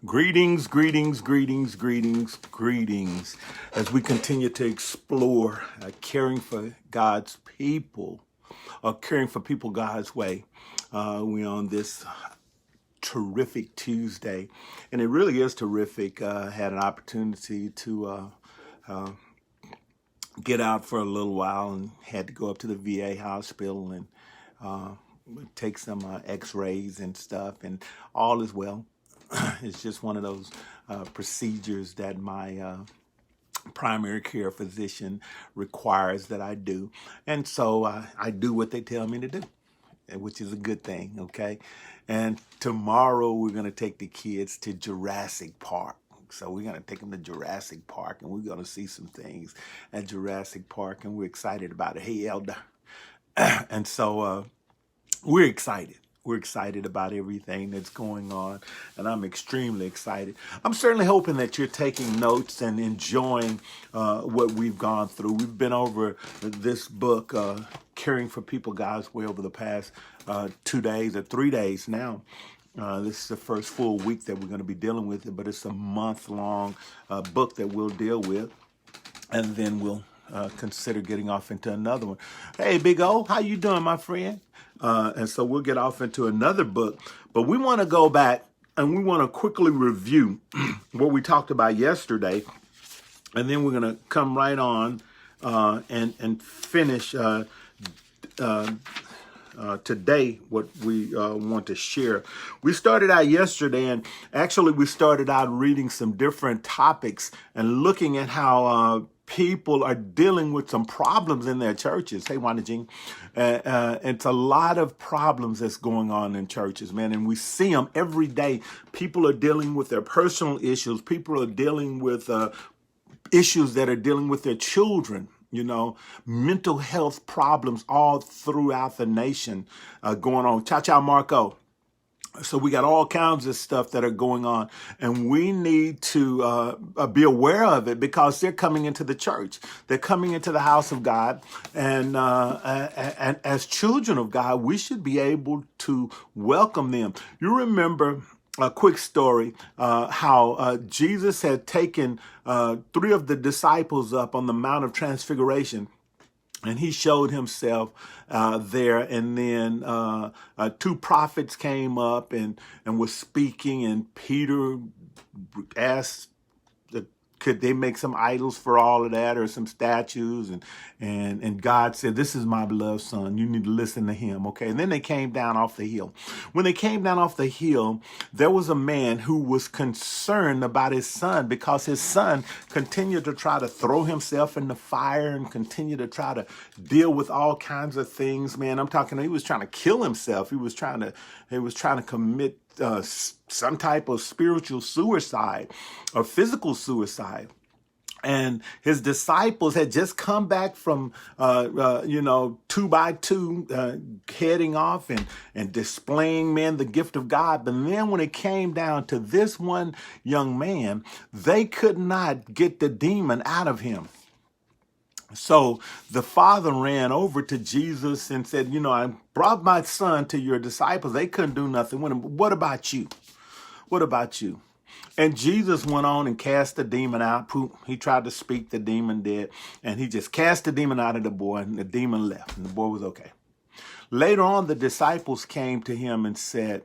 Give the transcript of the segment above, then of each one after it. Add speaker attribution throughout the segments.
Speaker 1: Greetings, greetings, greetings, greetings, greetings. As we continue to explore caring for God's people, or caring for people God's way, we're on this terrific Tuesday, and it really is terrific. Had an opportunity to get out for a little while and had to go up to the VA hospital and take some x-rays and stuff, and all is well. It's just one of those procedures that my primary care physician requires that I do. And so I do what they tell me to do, which is a good thing, okay? And tomorrow we're going to take the kids to Jurassic Park. So we're going to take them to Jurassic Park, and we're going to see some things at Jurassic Park, and we're excited about it. Hey, Elder. And so we're excited. We're excited about everything that's going on, and I'm extremely excited. I'm certainly hoping that you're taking notes and enjoying what we've gone through. We've been over this book, Caring for People God's Way, over the past 2 days or 3 days now. This is the first full week that we're going to be dealing with it, but it's a month-long book that we'll deal with, and then we'll consider getting off into another one. Hey, Big O, how you doing, my friend? And so we'll get off into another book, but we want to go back and we want to quickly review what we talked about yesterday, and then we're going to come right on and finish today what we want to share. We started out yesterday, and actually we started out reading some different topics and looking at how people are dealing with some problems in their churches. Hey, Wanda Jean. It's a lot of problems that's going on in churches, man, and we see them every day. People are dealing with their personal issues. People are dealing with issues that are dealing with their children. You know, mental health problems all throughout the nation going on. Cha-cha, Marco. So we got all kinds of stuff that are going on, and we need to be aware of it because they're coming into the church. They're coming into the house of God, and as children of God, we should be able to welcome them. You remember a quick story, how Jesus had taken 3 of the disciples up on the Mount of Transfiguration, and he showed himself there, and then 2 prophets came up and was speaking, and Peter asked, could they make some idols for all of that, or some statues? And God said, this is my beloved son. You need to listen to him, okay? And then they came down off the hill. When they came down off the hill, there was a man who was concerned about his son because his son continued to try to throw himself in the fire and continue to try to deal with all kinds of things, man. I'm talking, he was trying to kill himself. He was trying to commit some type of spiritual suicide or physical suicide. And his disciples had just come back from, 2 by 2, heading off and displaying, man, the gift of God. But then when it came down to this one young man, they could not get the demon out of him. So the father ran over to Jesus and said, I brought my son to your disciples. They couldn't do nothing with him. But what about you? What about you? And Jesus went on and cast the demon out. He tried to speak, the demon did. And he just cast the demon out of the boy, and the demon left, and the boy was okay. Later on, the disciples came to him and said,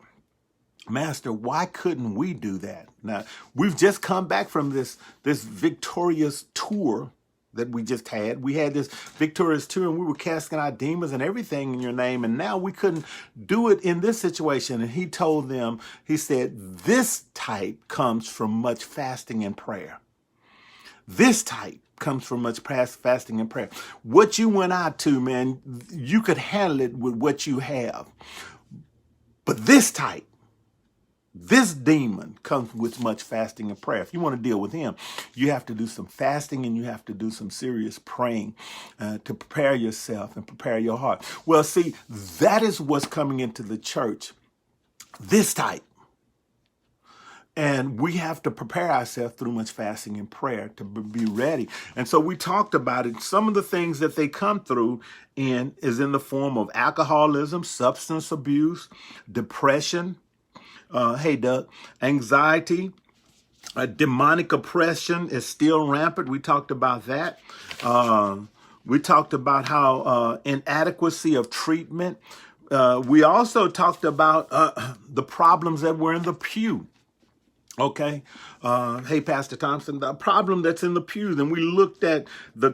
Speaker 1: Master, why couldn't we do that? Now, we've just come back from this victorious tour that we just had. We had this victorious tour, and we were casting out demons and everything in your name, and now we couldn't do it in this situation. And he told them, he said, this type comes from much fasting and prayer. This type comes from much fasting and prayer. What you went out to, man, you could handle it with what you have. But this type, this demon comes with much fasting and prayer. If you want to deal with him, you have to do some fasting, and you have to do some serious praying to prepare yourself and prepare your heart. Well, see, that is what's coming into the church, this type. And we have to prepare ourselves through much fasting and prayer to be ready. And so we talked about it. Some of the things that they come through is in the form of alcoholism, substance abuse, depression, hey, Doug, anxiety, Demonic oppression is still rampant. We talked about that. Uh, we talked about how inadequacy of treatment. We also talked about the problems that were in the pew. Okay. Hey, Pastor Thompson, the problem that's in the pews. And we looked at the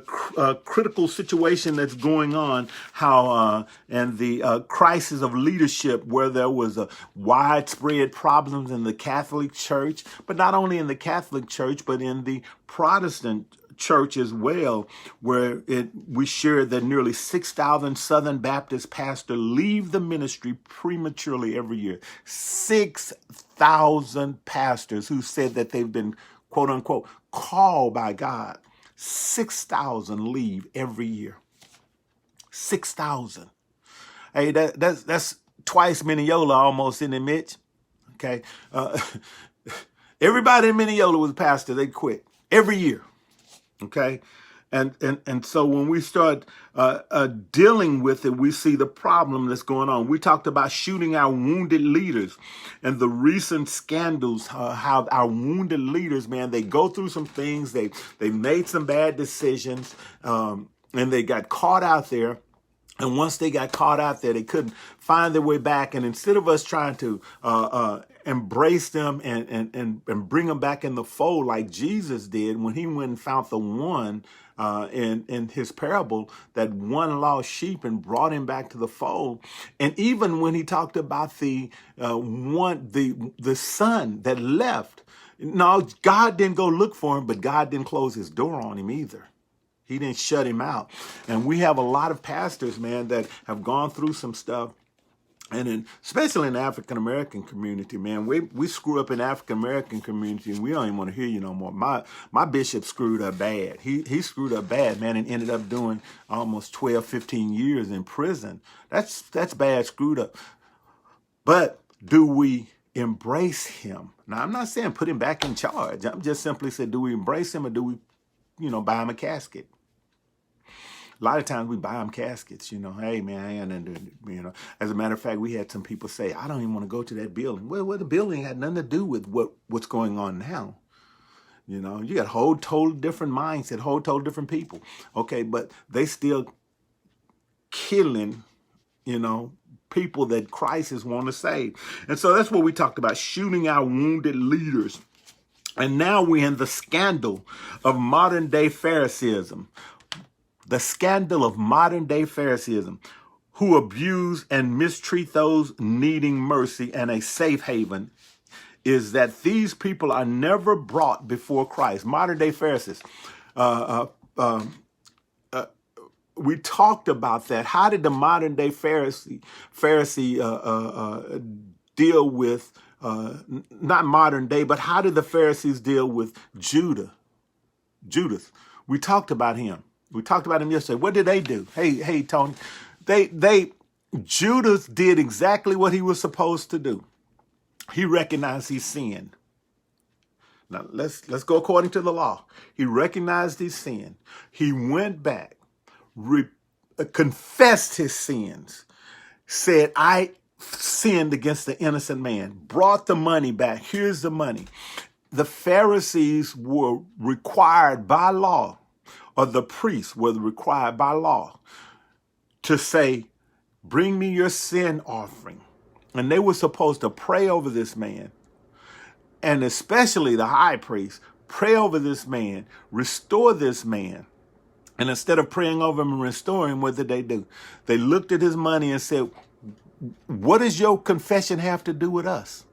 Speaker 1: critical situation that's going on, how, and the crisis of leadership, where there was a widespread problems in the Catholic Church, but not only in the Catholic Church, but in the Protestant church as well, where we shared that nearly 6,000 Southern Baptist pastors leave the ministry prematurely every year. 6,000 pastors who said that they've been, quote unquote, called by God. 6,000 leave every year. 6,000. Hey, that's twice Mineola almost, isn't it, Mitch? Okay. Everybody in Mineola was a pastor. They quit every year. Okay. And so when we start dealing with it, we see the problem that's going on. We talked about shooting our wounded leaders and the recent scandals, how our wounded leaders, man, they go through some things. They made some bad decisions, and they got caught out there. And once they got caught out there, they couldn't find their way back. And instead of us trying to embrace them and bring them back in the fold like Jesus did when he went and found the one in his parable, that one lost sheep, and brought him back to the fold. And even when he talked about the son that left, no, God didn't go look for him, but God didn't close his door on him either. He didn't shut him out. And we have a lot of pastors, man, that have gone through some stuff. And especially in the African-American community, man, we screw up in the African-American community, and we don't even want to hear you no more. My bishop screwed up bad. He screwed up bad, man, and ended up doing almost 12, 15 years in prison. That's bad, screwed up. But do we embrace him? Now, I'm not saying put him back in charge. I'm just simply saying, do we embrace him, or do we, buy him a casket? A lot of times we buy them caskets, hey, man, and as a matter of fact, we had some people say, I don't even want to go to that building. Well, the building had nothing to do with what's going on now. You got a whole total different mindset, whole total different people. Okay, but they still killing, people that Christ is wanting to save. And so that's what we talked about, shooting our wounded leaders. And now we're in the scandal of modern day Phariseeism. The scandal of modern day Phariseeism, who abuse and mistreat those needing mercy and a safe haven, is that these people are never brought before Christ. Modern day Pharisees. We talked about that. How did the modern day Pharisee deal with, not modern day, but how did the Pharisees deal with Judas? We talked about him. We talked about him yesterday. What did they do? Hey, Tony. Judas did exactly what he was supposed to do. He recognized he sinned. Now let's go according to the law. He recognized his sin. He went back, confessed his sins, said, I sinned against the innocent man, brought the money back. Here's the money. The Pharisees were required by law, or the priests were required by law, to say, bring me your sin offering. And they were supposed to pray over this man, and especially the high priest, pray over this man, restore this man. And instead of praying over him and restoring him, what did they do? They looked at his money and said, what does your confession have to do with us?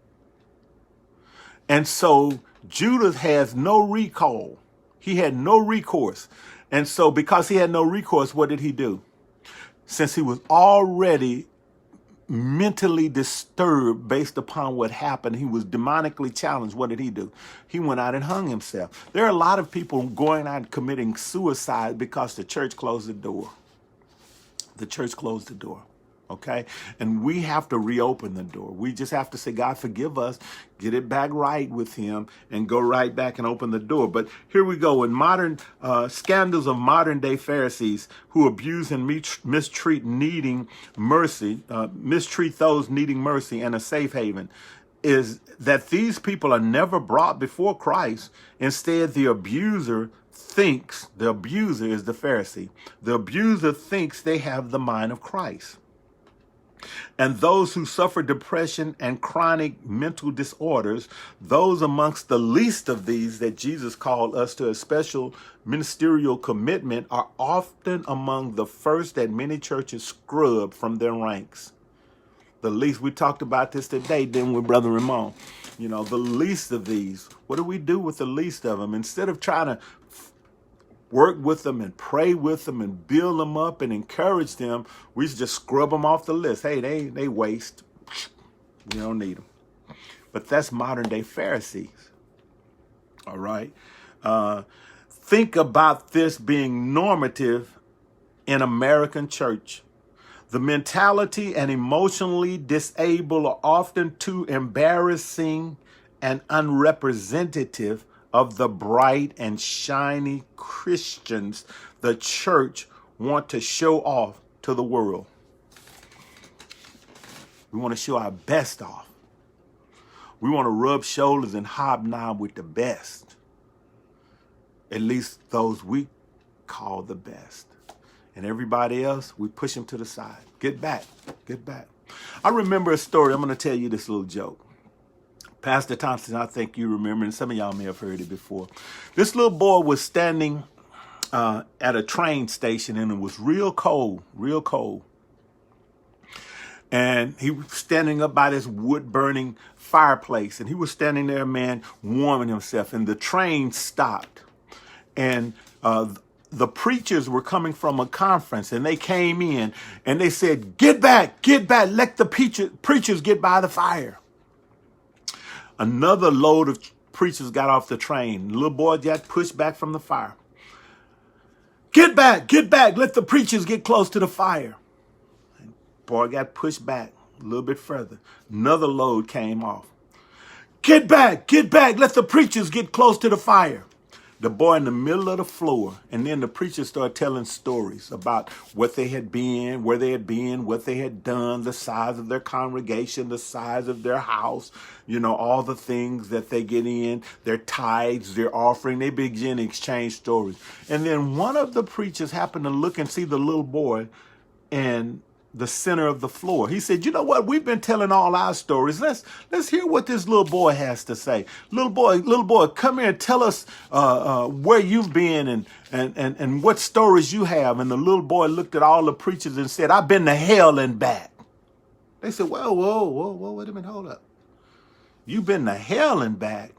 Speaker 1: And so Judas has no recall. He had no recourse. And so because he had no recourse, what did he do? Since he was already mentally disturbed based upon what happened, he was demonically challenged, what did he do? He went out and hung himself. There are a lot of people going out and committing suicide because the church closed the door. The church closed the door. Okay. And we have to reopen the door. We just have to say, God, forgive us, get it back right with him, and go right back and open the door. But here we go. In modern scandals of modern day Pharisees who abuse and mistreat needing mercy, mistreat those needing mercy and a safe haven. is that these people are never brought before Christ. Instead, the abuser is the Pharisee. The abuser thinks they have the mind of Christ. And those who suffer depression and chronic mental disorders, those amongst the least of these that Jesus called us to a special ministerial commitment, are often among the first that many churches scrub from their ranks. The least, we talked about this today, didn't we, Brother Ramon? You know, the least of these. What do we do with the least of them? Instead of trying to work with them and pray with them and build them up and encourage them, we just scrub them off the list. Hey, they waste. You don't need them. But that's modern day Pharisees. All right. Think about this being normative in American church. The mentality and emotionally disabled are often too embarrassing and unrepresentative of the bright and shiny Christians the church want to show off to the world. We want to show our best off. We want to rub shoulders and hobnob with the best. At least those we call the best. And everybody else, we push them to the side. Get back. Get back. I remember a story. I'm going to tell you this little joke. Pastor Thompson, I think you remember, and some of y'all may have heard it before. This little boy was standing at a train station, and it was real cold, real cold. And he was standing up by this wood-burning fireplace, and he was standing there, man, warming himself, and the train stopped. And the preachers were coming from a conference, and they came in, and they said, get back, let the preachers get by the fire. Another load of preachers got off the train. The little boy got pushed back from the fire. Get back, let the preachers get close to the fire. And boy got pushed back a little bit further. Another load came off. Get back, let the preachers get close to the fire. The boy in the middle of the floor, and then the preachers started telling stories about what they had been, where they had been, what they had done, the size of their congregation, the size of their house, you know, all the things that they get in, their tithes, their offering. They begin to exchange stories. And then one of the preachers happened to look and see the little boy in the center of the floor. He said, you know what? We've been telling all our stories. Let's hear what this little boy has to say. Little boy, come here and tell us where you've been and what stories you have. And the little boy looked at all the preachers and said, I've been to hell and back. They said, whoa, wait a minute, hold up. You've been to hell and back?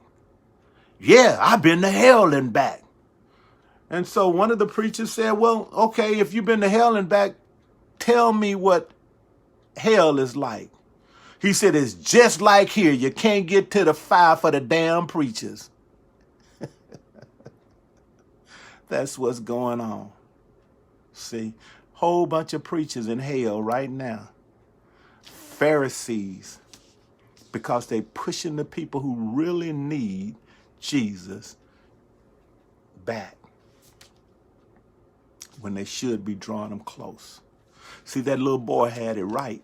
Speaker 1: Yeah, I've been to hell and back. And so one of the preachers said, well, okay, if you've been to hell and back, tell me what hell is like. He said, it's just like here. You can't get to the fire for the damn preachers. That's what's going on. See, whole bunch of preachers in hell right now. Pharisees, because they pushing the people who really need Jesus back when they should be drawing them close. See, that little boy had it right.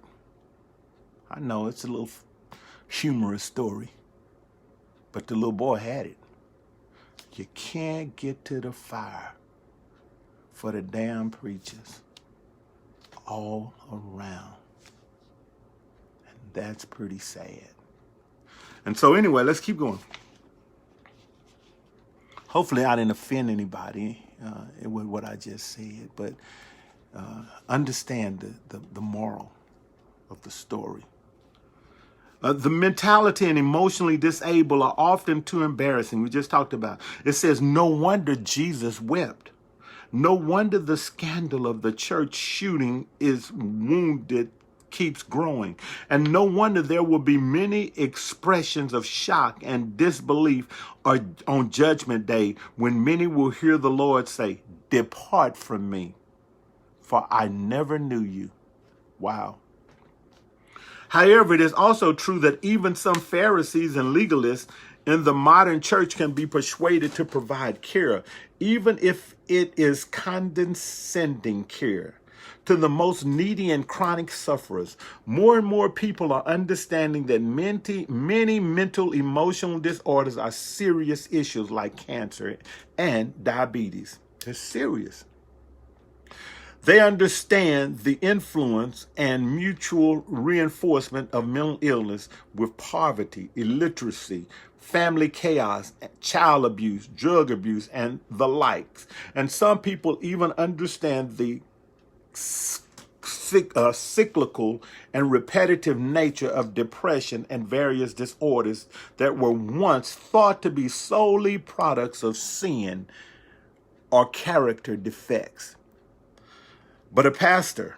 Speaker 1: I know it's a little humorous story, but the little boy had it. You can't get to the fire for the damn preachers all around. And that's pretty sad. And so anyway, let's keep going. Hopefully I didn't offend anybody with what I just said, but understand the moral of the story. The mentality and emotionally disabled are often too embarrassing. We just talked about. It says, no wonder Jesus wept. No wonder the scandal of the church shooting is wounded keeps growing. And no wonder there will be many expressions of shock and disbelief on Judgment Day when many will hear the Lord say, depart from me, for I never knew you. Wow. However, it is also true that even some Pharisees and legalists in the modern church can be persuaded to provide care, even if it is condescending care. to the most needy and chronic sufferers. More and more people are understanding that many mental emotional disorders are serious issues like cancer and diabetes. They're serious. They understand the influence and mutual reinforcement of mental illness with poverty, illiteracy, family chaos, child abuse, drug abuse, and the likes. And some people even understand the cyclical and repetitive nature of depression and various disorders that were once thought to be solely products of sin or character defects. But a pastor,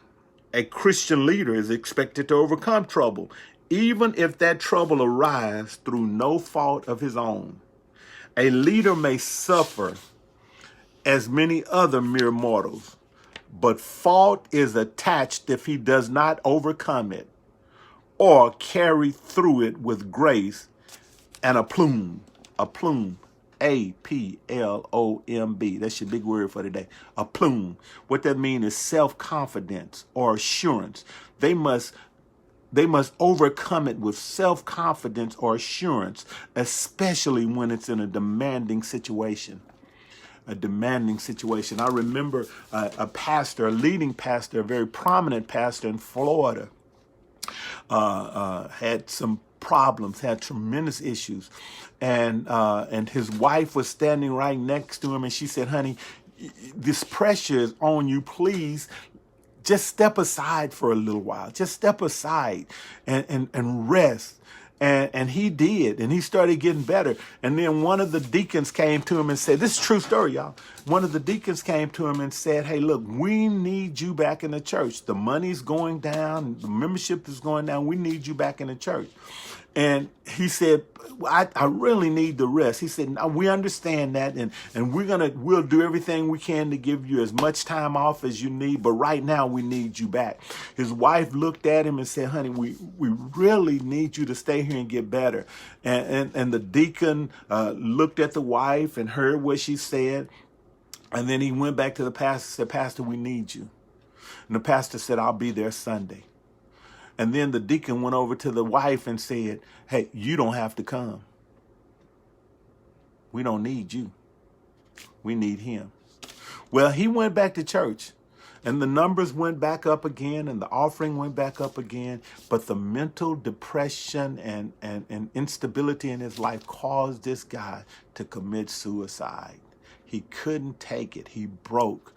Speaker 1: a Christian leader, is expected to overcome trouble, even if that trouble arises through no fault of his own. A leader may suffer as many other mere mortals, but fault is attached if he does not overcome it or carry through it with grace and aplomb. A-P-L-O-M-B. That's your big word for today. Aplomb. What that means is self-confidence or assurance. They must overcome it with self-confidence or assurance, especially when it's in a demanding situation. A demanding situation. I remember a pastor, a leading pastor, a very prominent pastor in Florida, had some problems, had tremendous issues, and his wife was standing right next to him, and she said, "Honey, this pressure is on you. Please, just step aside for a little while. Just step aside and rest." And he did, and he started getting better. And then one of the deacons came to him and said, this is a true story, y'all. One of the deacons came to him and said, "Hey, look, we need you back in the church. The money's going down. The membership is going down. We need you back in the church." And he said, I really need the rest. He said, "No, we understand that, and we'll do everything we can to give you as much time off as you need, but right now we need you back." His wife looked at him and said, "Honey, we really need you to stay here and get better." And the deacon looked at the wife and heard what she said, and then he went back to the pastor and said, "Pastor, we need you." And the pastor said, "I'll be there Sunday." And then the deacon went over to the wife and said, "Hey, you don't have to come. We don't need you. We need him." Well, he went back to church, and the numbers went back up again, and the offering went back up again. But the mental depression and instability in his life caused this guy to commit suicide. He couldn't take it. He broke.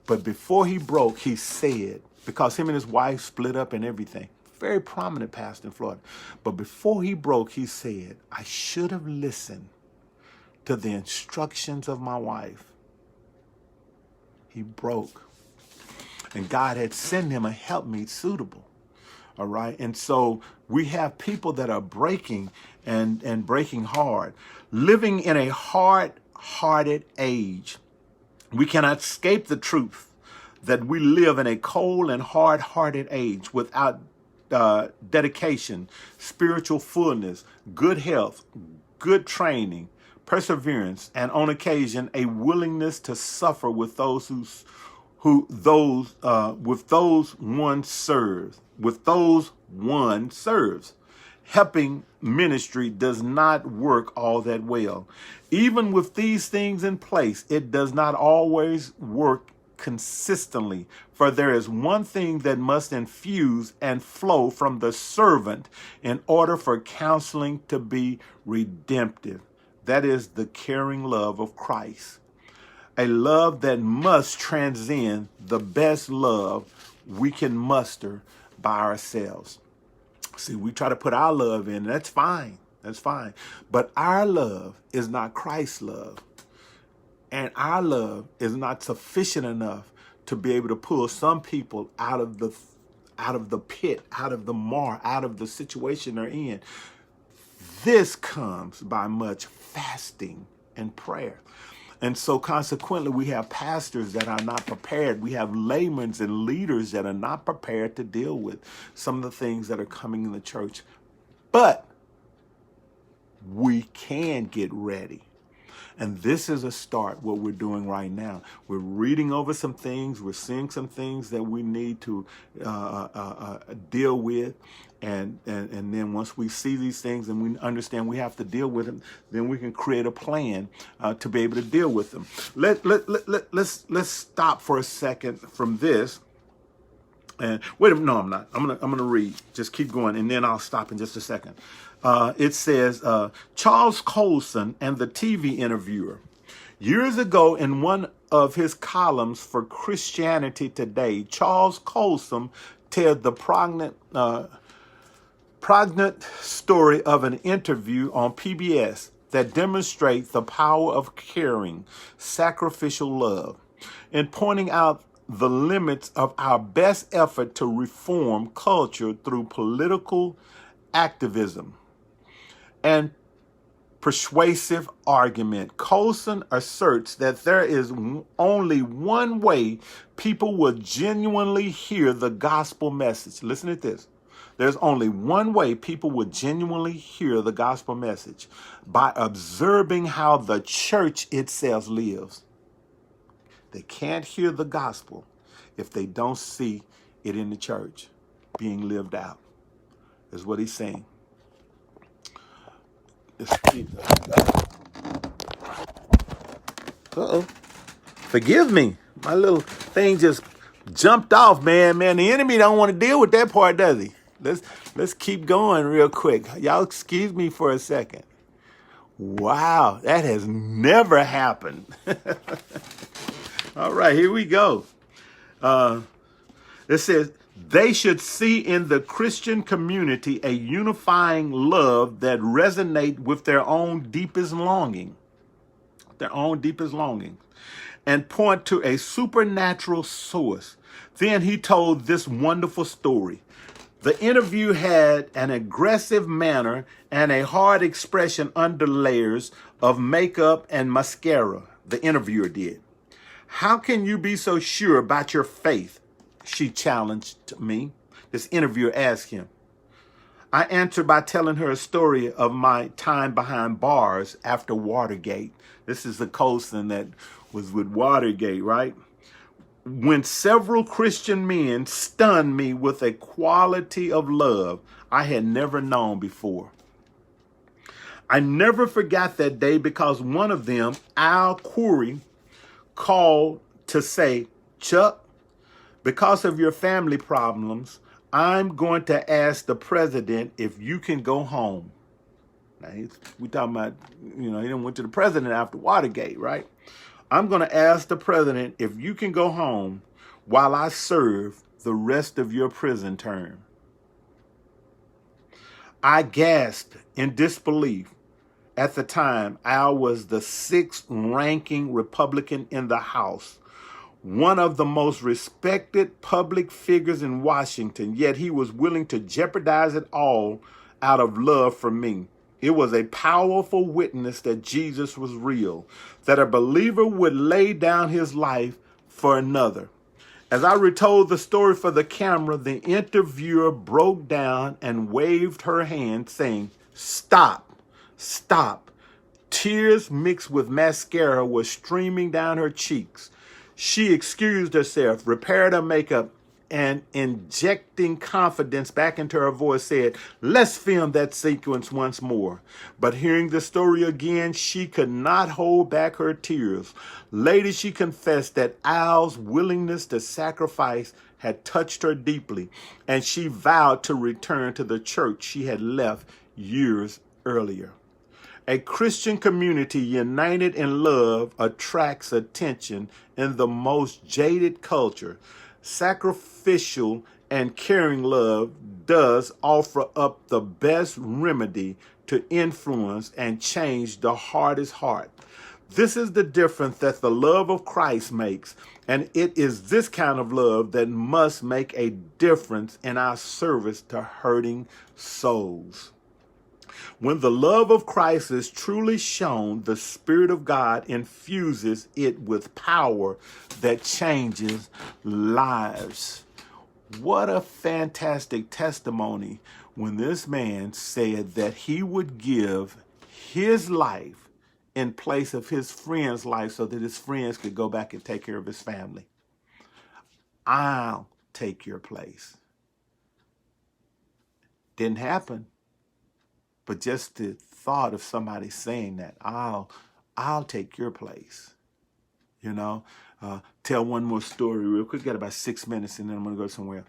Speaker 1: But before he broke, he said, because him and his wife split up and everything, very prominent pastor in Florida. But before he broke, he said, "I should have listened to the instructions of my wife." He broke. And God had sent him a helpmeet suitable. All right. And so we have people that are breaking and breaking hard, living in a hard-hearted age. We cannot escape the truth that we live in a cold and hard-hearted age without dedication, spiritual fullness, good health, good training, perseverance, and on occasion a willingness to suffer with those one serves. Helping ministry does not work all that well. Even with these things in place, it does not always work consistently, for there is one thing that must infuse and flow from the servant in order for counseling to be redemptive. That is the caring love of Christ, a love that must transcend the best love we can muster by ourselves. See, we try to put our love in, that's fine. That's fine. But our love is not Christ's love. And our love is not sufficient enough to be able to pull some people out of the pit, out of the mar, out of the situation they're in. This comes by much fasting and prayer. And so consequently, we have pastors that are not prepared. We have laymen and leaders that are not prepared to deal with some of the things that are coming in the church. But we can get ready. And this is a start, what we're doing right now. We're reading over some things. We're seeing some things that we need to deal with. And then once we see these things and we understand we have to deal with them, then we can create a plan to be able to deal with them. Let's stop for a second from this. And wait a minute, no, I'm not. I'm gonna read. Just keep going, and then I'll stop in just a second. It says Charles Colson and the TV interviewer. Years ago, in one of his columns for Christianity Today, Charles Colson tells the poignant story of an interview on PBS that demonstrates the power of caring, sacrificial love, and pointing out the limits of our best effort to reform culture through political activism and persuasive argument. Colson asserts that there is only one way people will genuinely hear the gospel message. Listen to this. There's only one way people will genuinely hear the gospel message: by observing how the church itself lives. They can't hear the gospel if they don't see it in the church being lived out, is what he's saying. Uh-oh. Forgive me. My little thing just jumped off, man. The enemy don't want to deal with that part, does he? Let's keep going real quick. Y'all excuse me for a second. Wow, that has never happened. All right, here we go. It says, they should see in the Christian community a unifying love that resonate with their own deepest longing, and point to a supernatural source. Then he told this wonderful story. The interview had an aggressive manner and a hard expression under layers of makeup and mascara. The interviewer did. How can you be so sure about your faith? She challenged me. This interviewer asked him. I answered by telling her a story of my time behind bars after Watergate. This is the Colson that was with Watergate, right? When several Christian men stunned me with a quality of love I had never known before. I never forgot that day because one of them, Al Curry, called to say, Chuck, because of your family problems, I'm going to ask the president if you can go home. Now, we talking about, he didn't went to the president after Watergate, right? I'm going to ask the president if you can go home while I serve the rest of your prison term. I gasped in disbelief. At the time, Al was the 6th ranking Republican in the House, one of the most respected public figures in Washington, yet he was willing to jeopardize it all out of love for me. It was a powerful witness that Jesus was real, that a believer would lay down his life for another. As I retold the story for the camera, the interviewer broke down and waved her hand, saying, Stop, stop. Tears mixed with mascara were streaming down her cheeks. She excused herself, repaired her makeup, and injecting confidence back into her voice said, let's film that sequence once more. But hearing the story again, she could not hold back her tears. Later, she confessed that Al's willingness to sacrifice had touched her deeply, and she vowed to return to the church she had left years earlier. A Christian community united in love attracts attention in the most jaded culture. Sacrificial and caring love does offer up the best remedy to influence and change the hardest heart. This is the difference that the love of Christ makes, and it is this kind of love that must make a difference in our service to hurting souls. When the love of Christ is truly shown, the Spirit of God infuses it with power that changes lives. What a fantastic testimony when this man said that he would give his life in place of his friend's life so that his friends could go back and take care of his family. I'll take your place. Didn't happen, but just the thought of somebody saying that, I'll take your place. You know, tell one more story real quick. Got about 6 minutes, and then I'm going to go somewhere.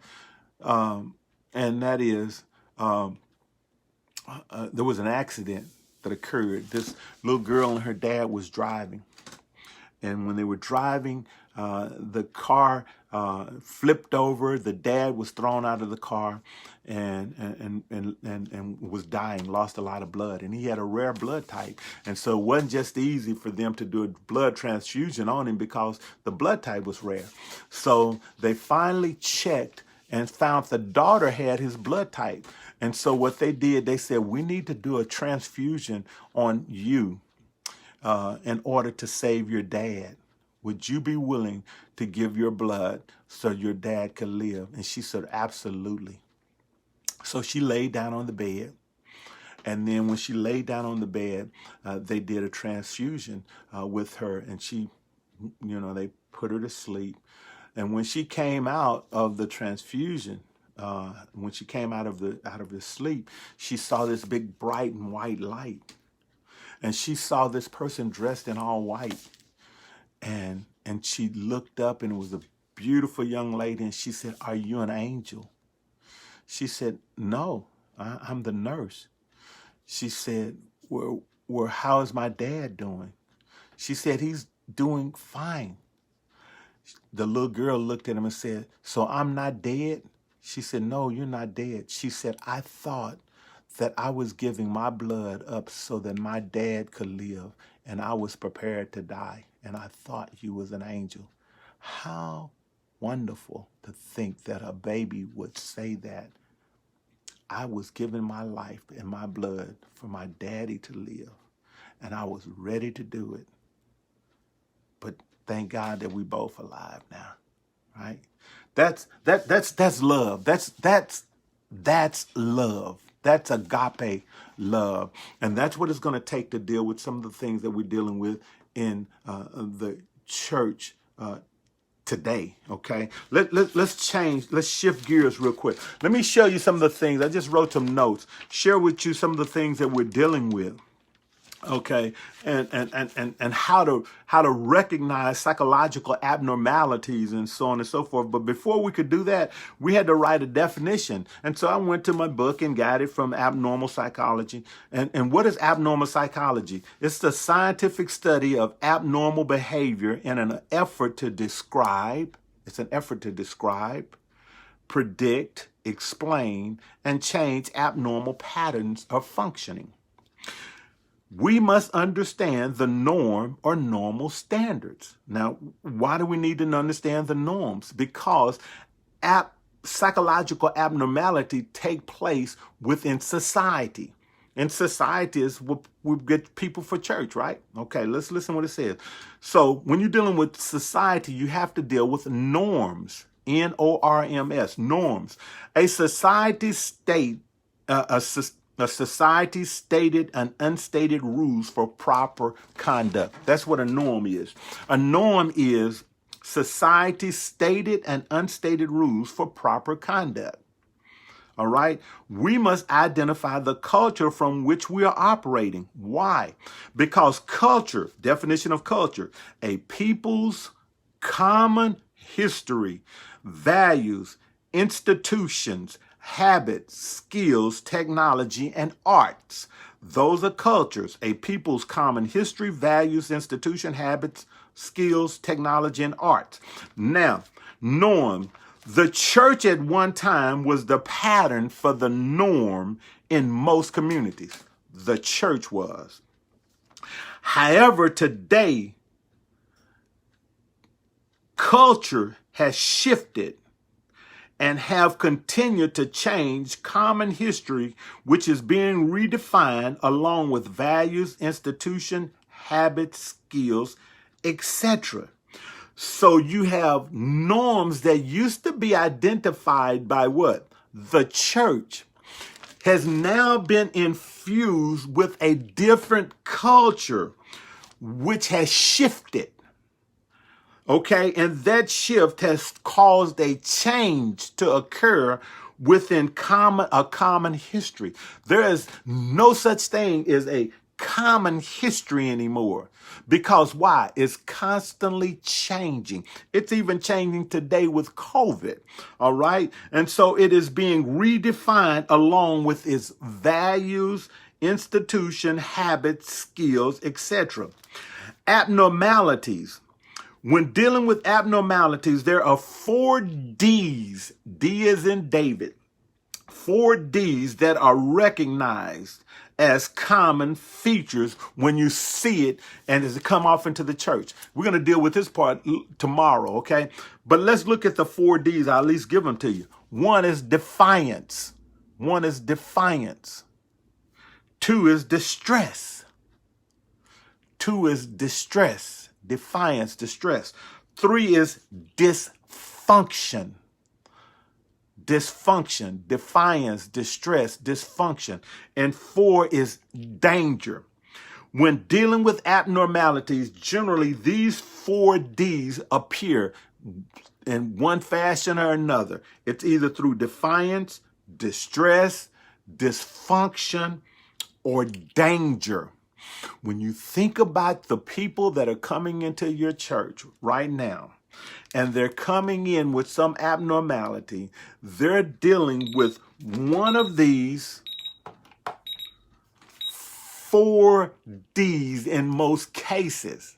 Speaker 1: And that is, there was an accident that occurred. This little girl and her dad was driving. And when they were driving, the car flipped over. The dad was thrown out of the car and was dying, lost a lot of blood. And he had a rare blood type. And so it wasn't just easy for them to do a blood transfusion on him because the blood type was rare. So they finally checked and found the daughter had his blood type. And so what they did, they said, we need to do a transfusion on you in order to save your dad. Would you be willing to give your blood so your dad could live? And she said, absolutely. So she laid down on the bed. And then when she laid down on the bed, they did a transfusion with her. And she, they put her to sleep. And when she came out of the transfusion, when she came out of the sleep, she saw this big bright and white light. And she saw this person dressed in all white. And she looked up, and it was a beautiful young lady. And she said, are you an angel? She said, no, I'm the nurse. She said, well, how is my dad doing? She said, he's doing fine. The little girl looked at him and said, so I'm not dead? She said, no, you're not dead. She said, I thought that I was giving my blood up so that my dad could live, and I was prepared to die, and I thought he was an angel. How wonderful to think that a baby would say that. I was giving my life and my blood for my daddy to live, and I was ready to do it. But thank God that we both alive now, right? That's love. That's love. That's agape love. And that's what it's going to take to deal with some of the things that we're dealing with in the church today, okay? Let's shift gears real quick. Let me show you some of the things. I just wrote some notes. Share with you some of the things that we're dealing with. Okay, and how to recognize psychological abnormalities and so on and so forth. But before we could do that, we had to write a definition. And so I went to my book and got it from Abnormal Psychology. And what is abnormal psychology? It's the scientific study of abnormal behavior in an effort to describe. It's an effort to describe, predict, explain, and change abnormal patterns of functioning. We must understand the norm or normal standards. Now, why do we need to understand the norms? Because psychological abnormality take place within society. And society is what we get people for church, right? Okay, let's listen to what it says. So when you're dealing with society, you have to deal with norms. N-O-R-M-S, norms. A society stated and unstated rules for proper conduct. That's what a norm is. A norm is society stated and unstated rules for proper conduct. All right. We must identify the culture from which we are operating. Why? Because culture, definition of culture, a people's common history, values, institutions, habits, skills, technology, and arts. Those are cultures, a people's common history, values, institution, habits, skills, technology, and arts. Now, norm. The church at one time was the pattern for the norm in most communities. The church was. However, today, culture has shifted and have continued to change common history, which is being redefined along with values, institution, habits, skills, etc. So you have norms that used to be identified by what? The church has now been infused with a different culture which has shifted. Okay, and that shift has caused a change to occur within a common history. There is no such thing as a common history anymore. Because why? It's constantly changing. It's even changing today with COVID. All right. And so it is being redefined along with its values, institution, habits, skills, etc. Abnormalities. When dealing with abnormalities, there are 4 D's. D as in David. 4 D's that are recognized as common features when you see it and as it come off into the church. We're going to deal with this part tomorrow, okay? But let's look at the 4 D's. I'll at least give them to you. 1 is defiance. 1 is defiance. 2 is distress. 2 is distress. Defiance, distress. 3 is dysfunction. Dysfunction, defiance, distress, dysfunction. And 4 is danger. When dealing with abnormalities, generally these 4 D's appear in one fashion or another. It's either through defiance, distress, dysfunction, or danger. When you think about the people that are coming into your church right now, and they're coming in with some abnormality, they're dealing with one of these 4 D's in most cases.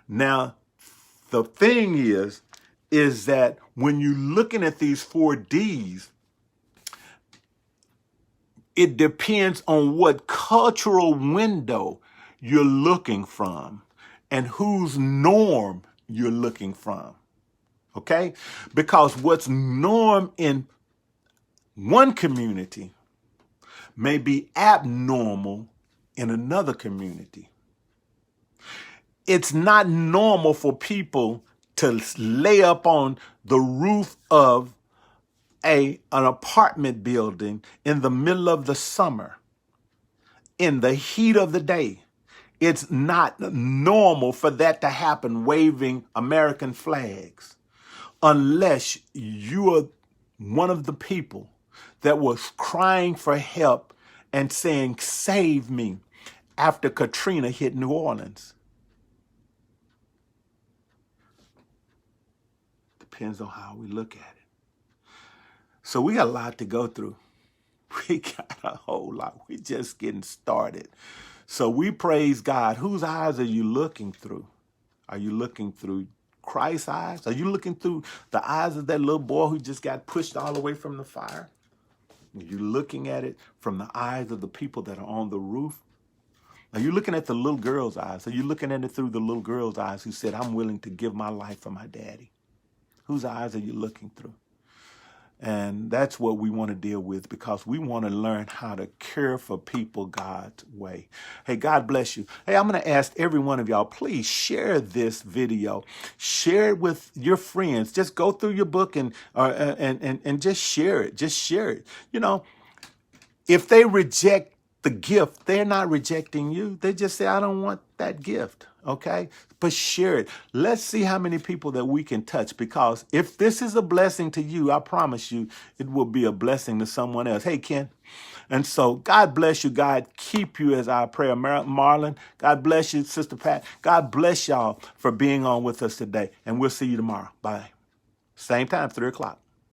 Speaker 1: Now, the thing is that when you're looking at these 4 D's, it depends on what cultural window you're looking from and whose norm you're looking from. Okay? Because what's norm in one community may be abnormal in another community. It's not normal for people to lay up on the roof of an apartment building in the middle of the summer, in the heat of the day. It's not normal for that to happen waving American flags, unless you are one of the people that was crying for help and saying, "Save me," after Katrina hit New Orleans. Depends on how we look at it. So we got a lot to go through. We got a whole lot. We're just getting started. So we praise God. Whose eyes are you looking through? Are you looking through Christ's eyes? Are you looking through the eyes of that little boy who just got pushed all the way from the fire? Are you looking at it from the eyes of the people that are on the roof? Are you looking at the little girl's eyes? Are you looking at it through the little girl's eyes who said, "I'm willing to give my life for my daddy"? Whose eyes are you looking through? And that's what we want to deal with, because we want to learn how to care for people God's way. Hey, God bless you. Hey, I'm going to ask every one of y'all, please share this video. Share it with your friends. Just go through your book and just share it. Just share it. You know, if they reject the gift, they're not rejecting you. They just say, "I don't want that gift." Okay? But share it. Let's see how many people that we can touch, because if this is a blessing to you, I promise you it will be a blessing to someone else. Hey, Ken. And so God bless you. God keep you as our prayer. Marlon, God bless you. Sister Pat, God bless y'all for being on with us today. And we'll see you tomorrow. Bye. Same time, 3 o'clock.